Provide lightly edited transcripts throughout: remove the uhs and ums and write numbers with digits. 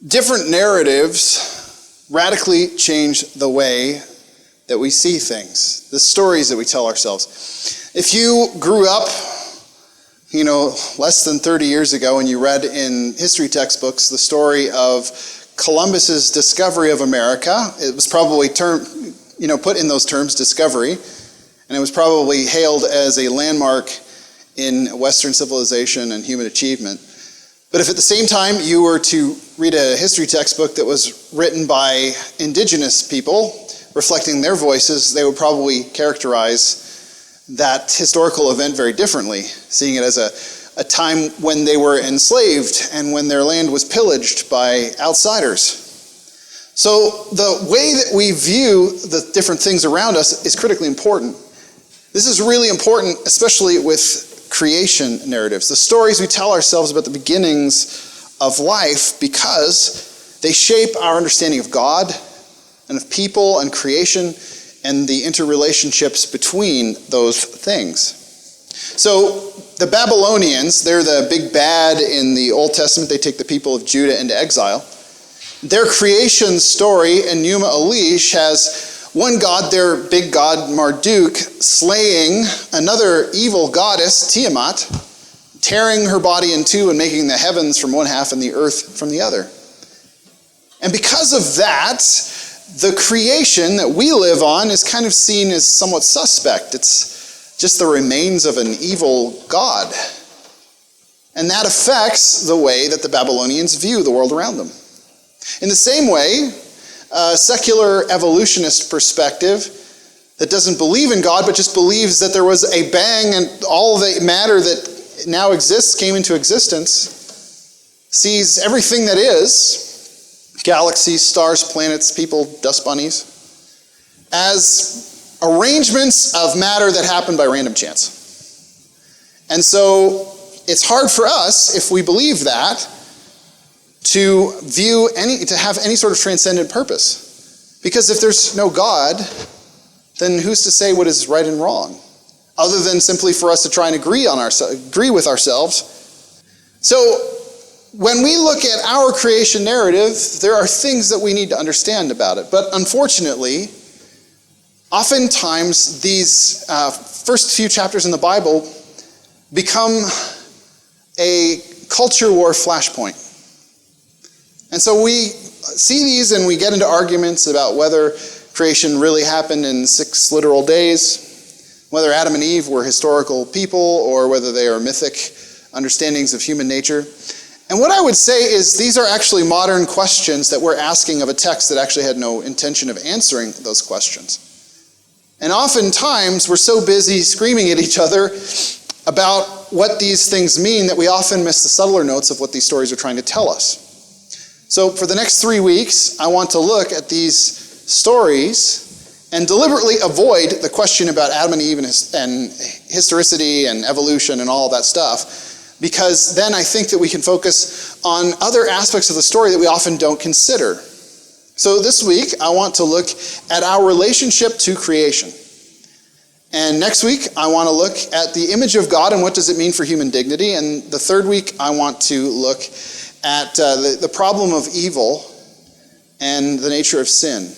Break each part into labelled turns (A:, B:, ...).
A: Different narratives radically change the way that we see things, the stories that we tell ourselves. If you grew up, less than 30 years ago and you read in history textbooks the story of Columbus's discovery of America, it was probably put in those terms, discovery, and it was probably hailed as a landmark in Western civilization and human achievement. But if at the same time you were to read a history textbook that was written by indigenous people, reflecting their voices, they would probably characterize that historical event very differently, seeing it as a time when they were enslaved and when their land was pillaged by outsiders. So the way that we view the different things around us is critically important. This is really important, especially with creation narratives, the stories we tell ourselves about the beginnings of life, because they shape our understanding of God and of people and creation and the interrelationships between those things. So the Babylonians, they're the big bad in the Old Testament. They take the people of Judah into exile. Their creation story in Numa Elish has one god, their big god Marduk, slaying another evil goddess, Tiamat, tearing her body in two and making the heavens from one half and the earth from the other. And because of that, the creation that we live on is kind of seen as somewhat suspect. It's just the remains of an evil god. And that affects the way that the Babylonians view the world around them. In the same way, a secular evolutionist perspective that doesn't believe in God, but just believes that there was a bang and all the matter that now exists came into existence, sees everything that is, galaxies, stars, planets, people, dust bunnies, as arrangements of matter that happened by random chance. And so it's hard for us, if we believe that, to have any sort of transcendent purpose. Because if there's no God, then who's to say what is right and wrong? Other than simply for us to try and agree with ourselves. So when we look at our creation narrative, there are things that we need to understand about it. But unfortunately, oftentimes these first few chapters in the Bible become a culture war flashpoint. And so we see these and we get into arguments about whether creation really happened in 6 literal days, whether Adam and Eve were historical people, or whether they are mythic understandings of human nature. And what I would say is these are actually modern questions that we're asking of a text that actually had no intention of answering those questions. And oftentimes we're so busy screaming at each other about what these things mean that we often miss the subtler notes of what these stories are trying to tell us. So for the next 3 weeks, I want to look at these stories and deliberately avoid the question about Adam and Eve and historicity and evolution and all that stuff, because then I think that we can focus on other aspects of the story that we often don't consider. So this week, I want to look at our relationship to creation. And next week, I want to look at the image of God and what does it mean for human dignity. And the third week, I want to look at the problem of evil and the nature of sin.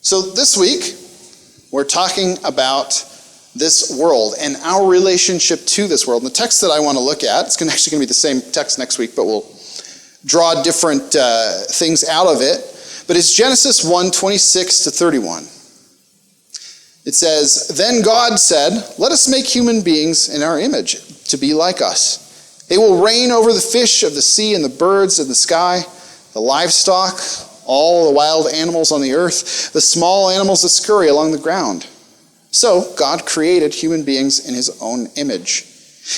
A: So this week, we're talking about this world and our relationship to this world. And the text that I want to look at, it's actually going to be the same text next week, but we'll draw different things out of it. But it's Genesis 1:26-31. It says, "Then God said, 'Let us make human beings in our image, to be like us. They will reign over the fish of the sea and the birds of the sky, the livestock, all the wild animals on the earth, the small animals that scurry along the ground.' So God created human beings in his own image.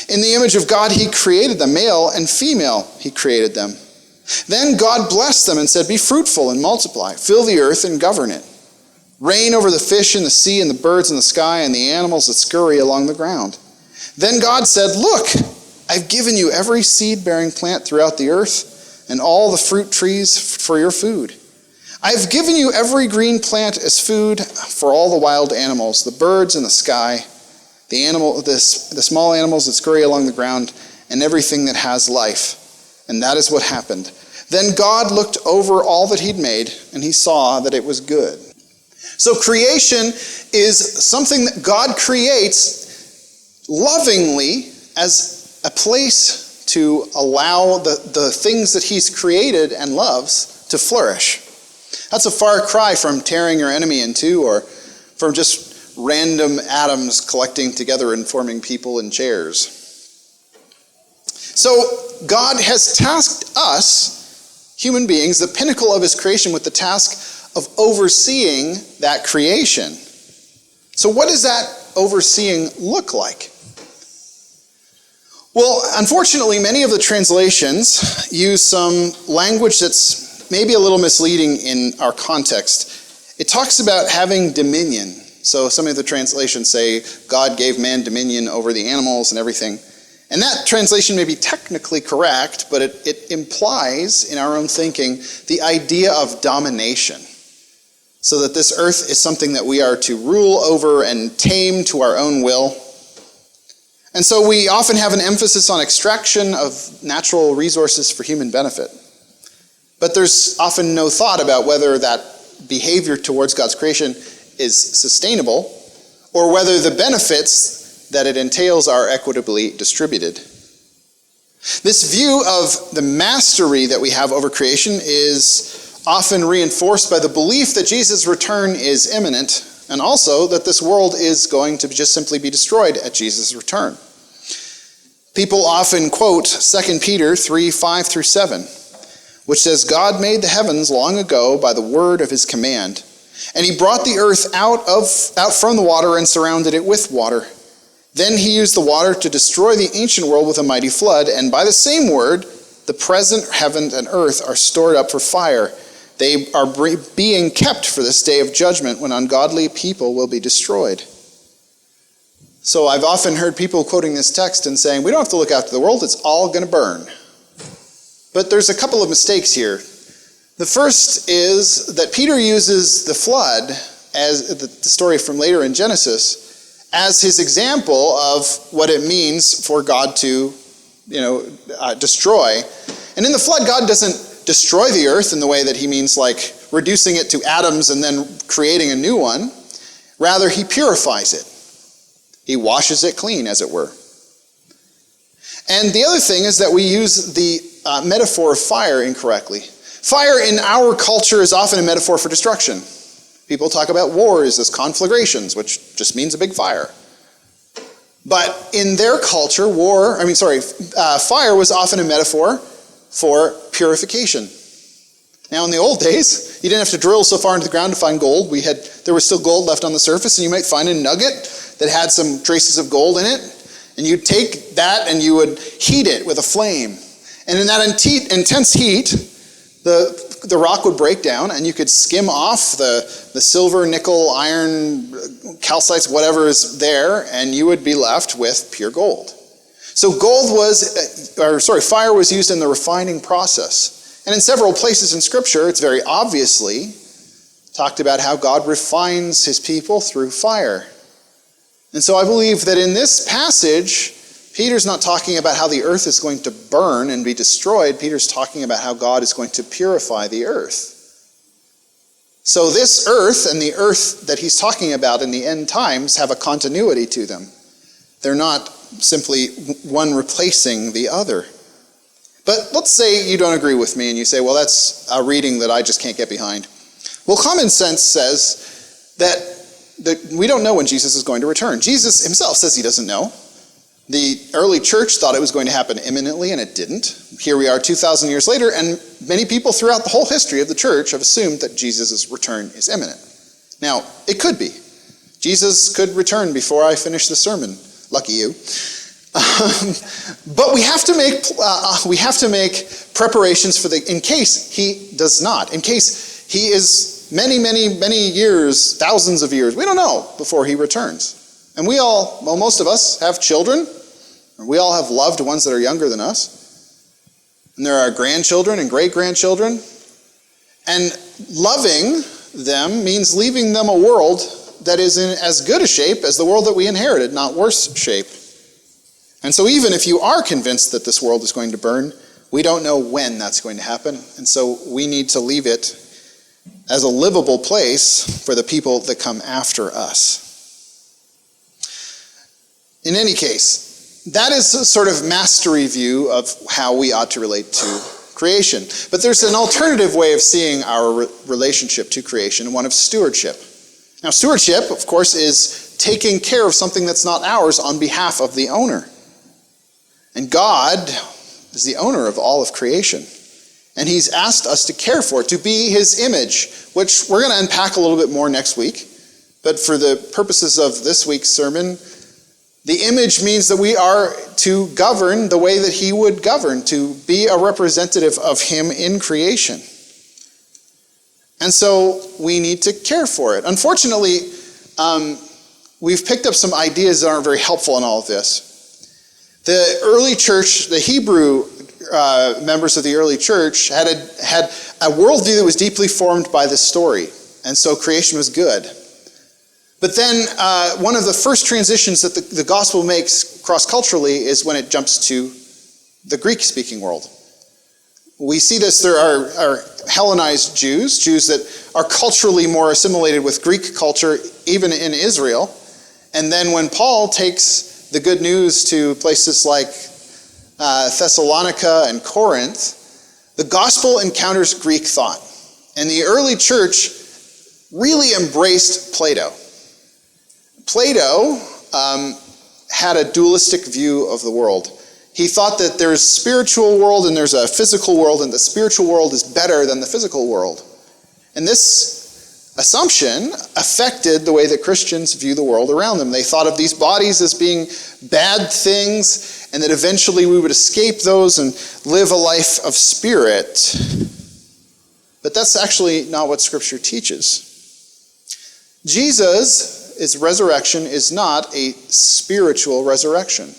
A: In the image of God he created them, male and female he created them. Then God blessed them and said, 'Be fruitful and multiply, fill the earth and govern it. Reign over the fish in the sea and the birds in the sky and the animals that scurry along the ground.' Then God said, 'Look, I've given you every seed-bearing plant throughout the earth and all the fruit trees for your food. I've given you every green plant as food for all the wild animals, the birds in the sky, the small animals that scurry along the ground, and everything that has life.' And that is what happened. Then God looked over all that he'd made, and he saw that it was good. So creation is something that God creates lovingly as a place to allow the things that he's created and loves to flourish. That's a far cry from tearing your enemy in two, or from just random atoms collecting together and forming people in chairs. So God has tasked us, human beings, the pinnacle of his creation, with the task of overseeing that creation. So what does that overseeing look like? Well, unfortunately, many of the translations use some language that's maybe a little misleading in our context. It talks about having dominion. So some of the translations say God gave man dominion over the animals and everything. And that translation may be technically correct, but it implies in our own thinking the idea of domination. So that this earth is something that we are to rule over and tame to our own will. And so we often have an emphasis on extraction of natural resources for human benefit. But there's often no thought about whether that behavior towards God's creation is sustainable, or whether the benefits that it entails are equitably distributed. This view of the mastery that we have over creation is often reinforced by the belief that Jesus' return is imminent, and also that this world is going to just simply be destroyed at Jesus' return. People often quote 2 Peter 3:5-7, which says, God made the heavens long ago by the word of his command, and he brought the earth out from the water and surrounded it with water. Then he used the water to destroy the ancient world with a mighty flood, and by the same word, the present heaven and earth are stored up for fire. They are being kept for this day of judgment when ungodly people will be destroyed. So I've often heard people quoting this text and saying, we don't have to look after the world, it's all going to burn. But there's a couple of mistakes here. The first is that Peter uses the flood, as the story from later in Genesis, as his example of what it means for God to, destroy. And in the flood, God doesn't destroy the earth in the way that he means like reducing it to atoms and then creating a new one. Rather, he purifies it. He washes it clean, as it were. And the other thing is that we use the metaphor of fire incorrectly. Fire in our culture is often a metaphor for destruction. People talk about wars as conflagrations, which just means a big fire. But in their culture, fire was often a metaphor for purification. Now, in the old days, you didn't have to drill so far into the ground to find gold. There was still gold left on the surface, and you might find a nugget that had some traces of gold in it. And you'd take that and you would heat it with a flame. And in that intense heat, the rock would break down, and you could skim off the silver, nickel, iron, calcites, whatever is there, and you would be left with pure gold. So fire was used in the refining process. And in several places in Scripture, it's very obviously talked about how God refines his people through fire. And so I believe that in this passage, Peter's not talking about how the earth is going to burn and be destroyed. Peter's talking about how God is going to purify the earth. So this earth and the earth that he's talking about in the end times have a continuity to them. They're not simply one replacing the other. But let's say you don't agree with me and you say, well, that's a reading that I just can't get behind. Well, common sense says that we don't know when Jesus is going to return. Jesus himself says he doesn't know. The early church thought it was going to happen imminently, and it didn't. Here we are 2,000 years later, and many people throughout the whole history of the church have assumed that Jesus' return is imminent. Now, it could be. Jesus could return before I finish the sermon. Lucky you. But we have to make preparations in case he does not. In case he is many, many, many years, thousands of years, we don't know, before he returns. And most of us have children. We all have loved ones that are younger than us. And there are grandchildren and great-grandchildren. And loving them means leaving them a world that is in as good a shape as the world that we inherited, not worse shape. And so even if you are convinced that this world is going to burn, We don't know when that's going to happen, and so we need to leave it as a livable place for the people that come after us. In any case, that is a sort of mastery view of how we ought to relate to creation. But there's an alternative way of seeing our relationship to creation, one of stewardship. Now, stewardship, of course, is taking care of something that's not ours on behalf of the owner. And God is the owner of all of creation. And he's asked us to care for it, to be his image, which we're going to unpack a little bit more next week. But for the purposes of this week's sermon, the image means that we are to govern the way that he would govern, to be a representative of him in creation. And so we need to care for it. Unfortunately, we've picked up some ideas that aren't very helpful in all of this. The early church, the Hebrew members of the early church had a worldview that was deeply formed by this story. And so creation was good. But then one of the first transitions that the gospel makes cross-culturally is when it jumps to the Greek-speaking world. We see this, there are Hellenized Jews that are culturally more assimilated with Greek culture, even in Israel. And then when Paul takes the good news to places like Thessalonica and Corinth, the gospel encounters Greek thought. And the early church really embraced Plato. Plato had a dualistic view of the world. He thought that there's a spiritual world and there's a physical world, and the spiritual world is better than the physical world. And this assumption affected the way that Christians view the world around them. They thought of these bodies as being bad things, and that eventually we would escape those and live a life of spirit. But that's actually not what Scripture teaches. Jesus' resurrection is not a spiritual resurrection.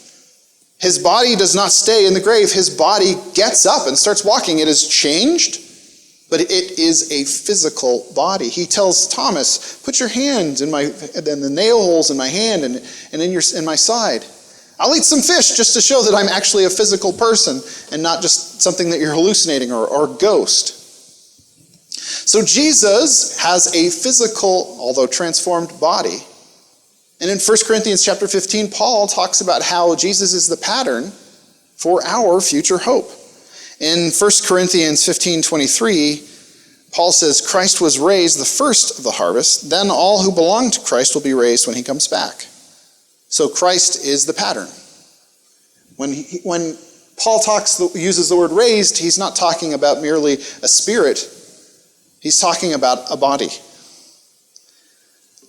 A: His body does not stay in the grave. His body gets up and starts walking. It is changed, but it is a physical body. He tells Thomas, put your hand in the nail holes in my hand and in my side. I'll eat some fish just to show that I'm actually a physical person and not just something that you're hallucinating or ghost. So Jesus has a physical, although transformed body. And in 1 Corinthians chapter 15, Paul talks about how Jesus is the pattern for our future hope. In 1 Corinthians 15:23, Paul says, Christ was raised the first of the harvest, then all who belong to Christ will be raised when he comes back. So Christ is the pattern. When Paul uses the word raised, he's not talking about merely a spirit. He's talking about a body.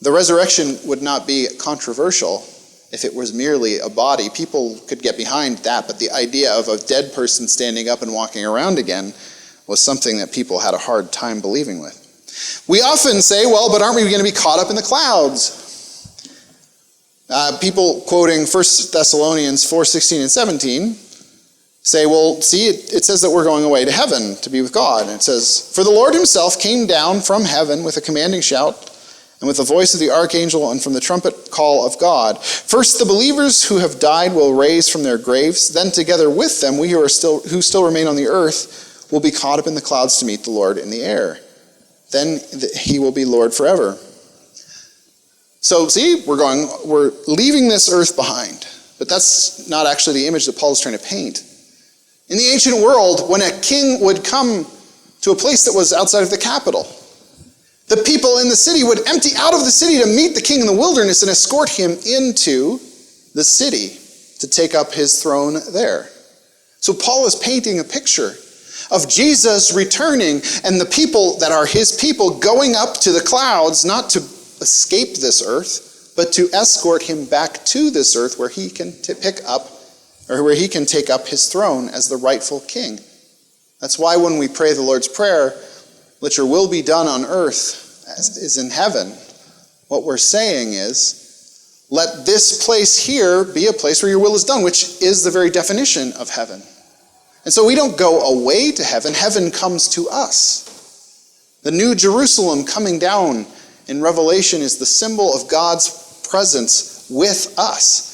A: The resurrection would not be controversial if it was merely a body. People could get behind that, but the idea of a dead person standing up and walking around again was something that people had a hard time believing with. We often say, well, but aren't we going to be caught up in the clouds? People quoting 1 Thessalonians 4:16 and 17 say, well, see, it says that we're going away to heaven to be with God. And it says, for the Lord himself came down from heaven with a commanding shout, and with the voice of the archangel and from the trumpet call of God. First, the believers who have died will rise from their graves. Then together with them, we who still remain on the earth will be caught up in the clouds to meet the Lord in the air. Then he will be Lord forever. So see, we're leaving this earth behind. But that's not actually the image that Paul is trying to paint. In the ancient world, when a king would come to a place that was outside of the capital, the people in the city would empty out of the city to meet the king in the wilderness and escort him into the city to take up his throne there. So Paul is painting a picture of Jesus returning and the people that are his people going up to the clouds, not to escape this earth, but to escort him back to this earth where he can take up his throne as the rightful king. That's why when we pray the Lord's Prayer, let your will be done on earth as is in heaven, what we're saying is, let this place here be a place where your will is done, which is the very definition of heaven. And so we don't go away to heaven. Heaven comes to us. The New Jerusalem coming down in Revelation is the symbol of God's presence with us.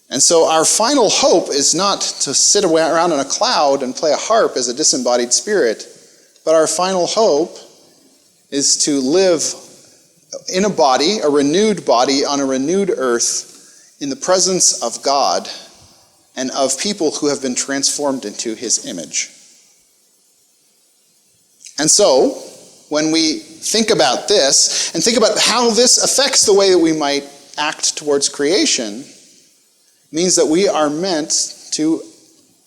A: And so our final hope is not to sit around in a cloud and play a harp as a disembodied spirit, but our final hope is to live in a body, a renewed body on a renewed earth, in the presence of God and of people who have been transformed into his image. And so, when we think about this, and think about how this affects the way that we might act towards creation, means that we are meant to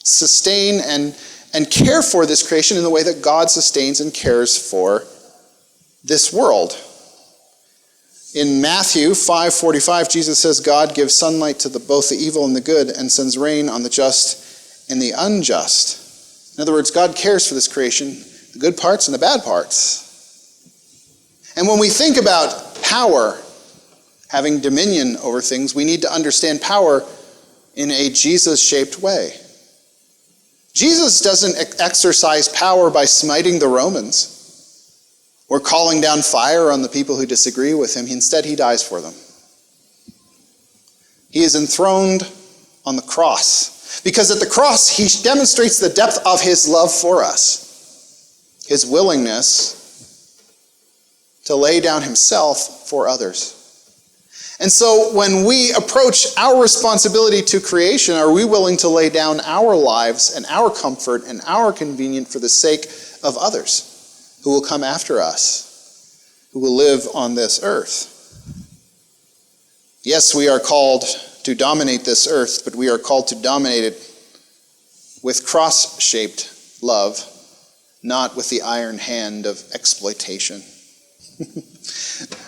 A: sustain and care for this creation in the way that God sustains and cares for this world. In Matthew 5:45, Jesus says, God gives sunlight to both the evil and the good and sends rain on the just and the unjust. In other words, God cares for this creation, the good parts and the bad parts. And when we think about power, having dominion over things, we need to understand power in a Jesus-shaped way. Jesus doesn't exercise power by smiting the Romans or calling down fire on the people who disagree with him. Instead, he dies for them. He is enthroned on the cross, because at the cross, he demonstrates the depth of his love for us, his willingness to lay down himself for others. And so when we approach our responsibility to creation, are we willing to lay down our lives and our comfort and our convenience for the sake of others who will come after us, who will live on this earth? Yes, we are called to dominate this earth, but we are called to dominate it with cross-shaped love, not with the iron hand of exploitation.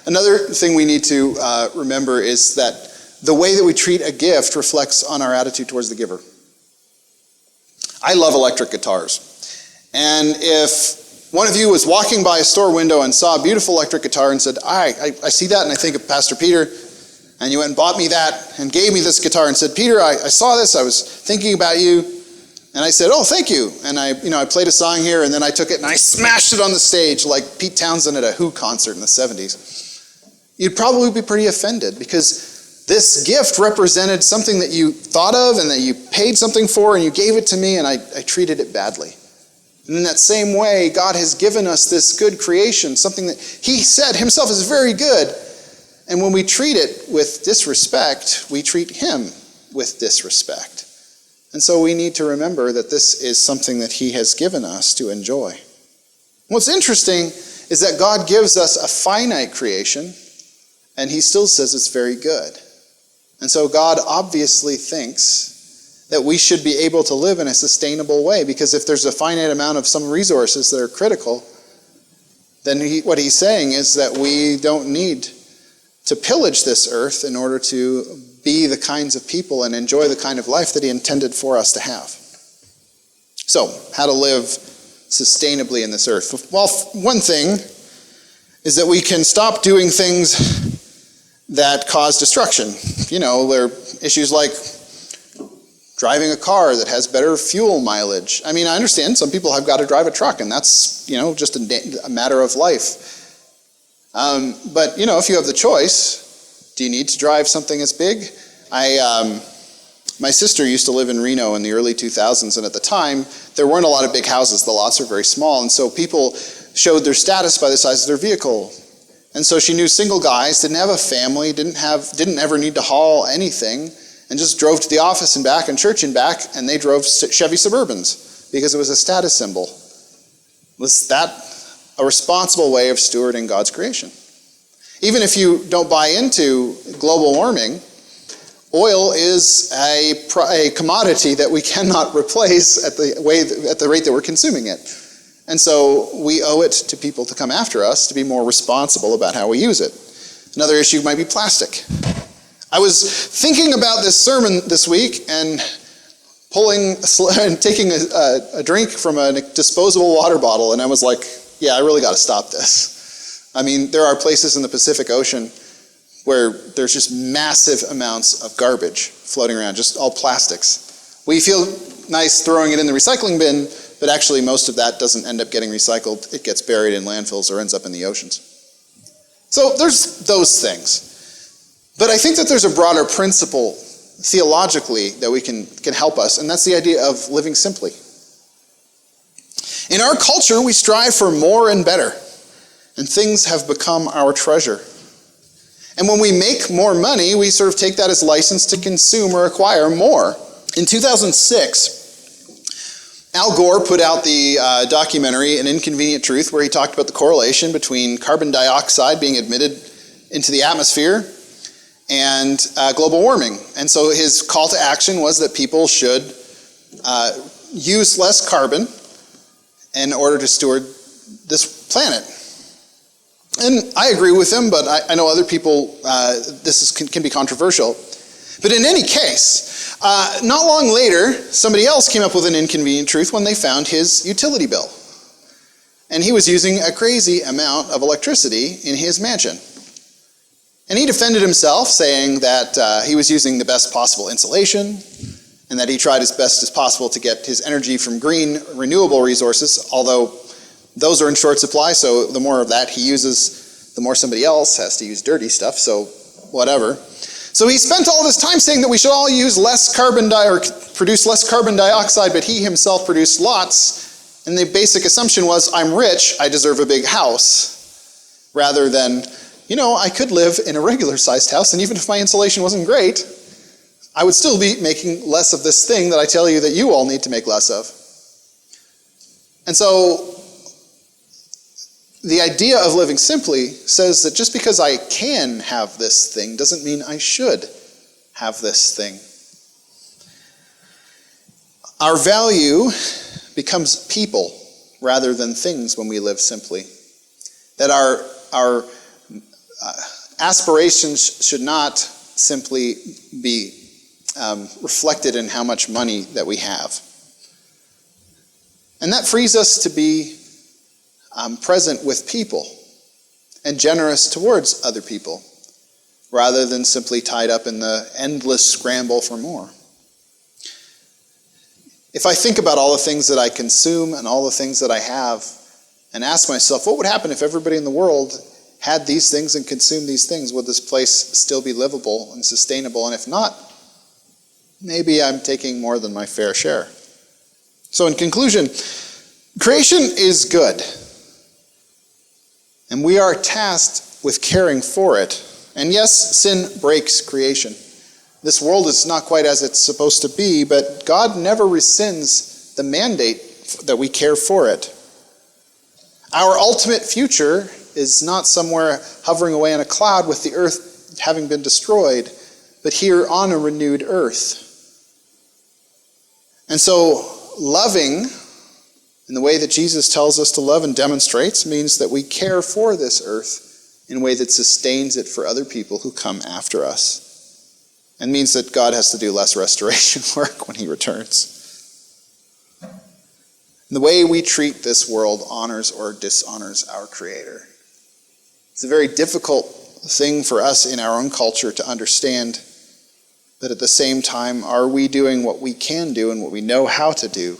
A: Another thing we need to remember is that the way that we treat a gift reflects on our attitude towards the giver. I love electric guitars. And if one of you was walking by a store window and saw a beautiful electric guitar and said, I see that and I think of Pastor Peter, and you went and bought me that and gave me this guitar and said, Peter, I saw this, I was thinking about you. And I said, oh, thank you. And I played a song here, and then I took it and I smashed it on the stage like Pete Townsend at a Who concert in the 70s. You'd probably be pretty offended, because this gift represented something that you thought of and that you paid something for, and you gave it to me, and I treated it badly. And in that same way, God has given us this good creation, something that he said himself is very good. And when we treat it with disrespect, we treat him with disrespect. And so we need to remember that this is something that he has given us to enjoy. What's interesting is that God gives us a finite creation, and he still says it's very good. And so God obviously thinks that we should be able to live in a sustainable way, because if there's a finite amount of some resources that are critical, then what he's saying is that we don't need to pillage this earth in order to be the kinds of people and enjoy the kind of life that he intended for us to have. So, how to live sustainably in this earth? Well, one thing is that we can stop doing things that cause destruction. There are issues like driving a car that has better fuel mileage. I mean, I understand some people have got to drive a truck, and that's, just a matter of life. But if you have the choice, do you need to drive something as big? My sister used to live in Reno in the early 2000s, and at the time, there weren't a lot of big houses. The lots were very small, and so people showed their status by the size of their vehicle. And so she knew single guys, didn't have a family, didn't ever need to haul anything, and just drove to the office and back and church and back, and they drove Chevy Suburbans because it was a status symbol. Was that a responsible way of stewarding God's creation? Even if you don't buy into global warming, oil is a commodity that we cannot replace at the rate that we're consuming it. And so we owe it to people to come after us to be more responsible about how we use it. Another issue might be plastic. I was thinking about this sermon this week and taking a drink from a disposable water bottle, and I was like, yeah, I really got to stop this. I mean, there are places in the Pacific Ocean where there's just massive amounts of garbage floating around, just all plastics. We feel nice throwing it in the recycling bin, but actually most of that doesn't end up getting recycled. It gets buried in landfills or ends up in the oceans. So there's those things. But I think that there's a broader principle theologically that we can help us, and that's the idea of living simply. In our culture, we strive for more and better, and things have become our treasure. And when we make more money, we sort of take that as license to consume or acquire more. In 2006, Al Gore put out the documentary An Inconvenient Truth, where he talked about the correlation between carbon dioxide being emitted into the atmosphere and global warming. And so his call to action was that people should use less carbon in order to steward this planet. And I agree with him, but I know other people, can be controversial. But in any case, not long later, somebody else came up with an inconvenient truth when they found his utility bill. And he was using a crazy amount of electricity in his mansion. And he defended himself, saying that he was using the best possible insulation, and that he tried as best as possible to get his energy from green, renewable resources, although those are in short supply, so the more of that he uses, the more somebody else has to use dirty stuff, so whatever. So he spent all this time saying that we should all use produce less carbon dioxide, but he himself produced lots, and the basic assumption was, I'm rich, I deserve a big house, rather than, I could live in a regular-sized house, and even if my insulation wasn't great, I would still be making less of this thing that I tell you that you all need to make less of. And so the idea of living simply says that just because I can have this thing doesn't mean I should have this thing. Our value becomes people rather than things when we live simply. That our aspirations should not simply be reflected in how much money that we have. And that frees us to be present with people and generous towards other people, rather than simply tied up in the endless scramble for more. If I think about all the things that I consume and all the things that I have, and ask myself, what would happen if everybody in the world had these things and consumed these things? Would this place still be livable and sustainable? And if not, maybe I'm taking more than my fair share. So in conclusion, creation is good. And we are tasked with caring for it. And yes, sin breaks creation. This world is not quite as it's supposed to be, but God never rescinds the mandate that we care for it. Our ultimate future is not somewhere hovering away in a cloud with the earth having been destroyed, but here on a renewed earth. And so loving in the way that Jesus tells us to love and demonstrates means that we care for this earth in a way that sustains it for other people who come after us. And means that God has to do less restoration work when he returns. And the way we treat this world honors or dishonors our Creator. It's a very difficult thing for us in our own culture to understand, but at the same time, are we doing what we can do and what we know how to do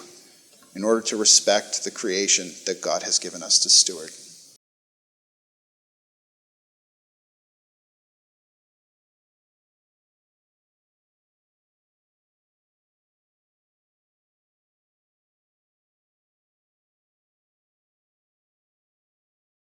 A: in order to respect the creation that God has given us to steward?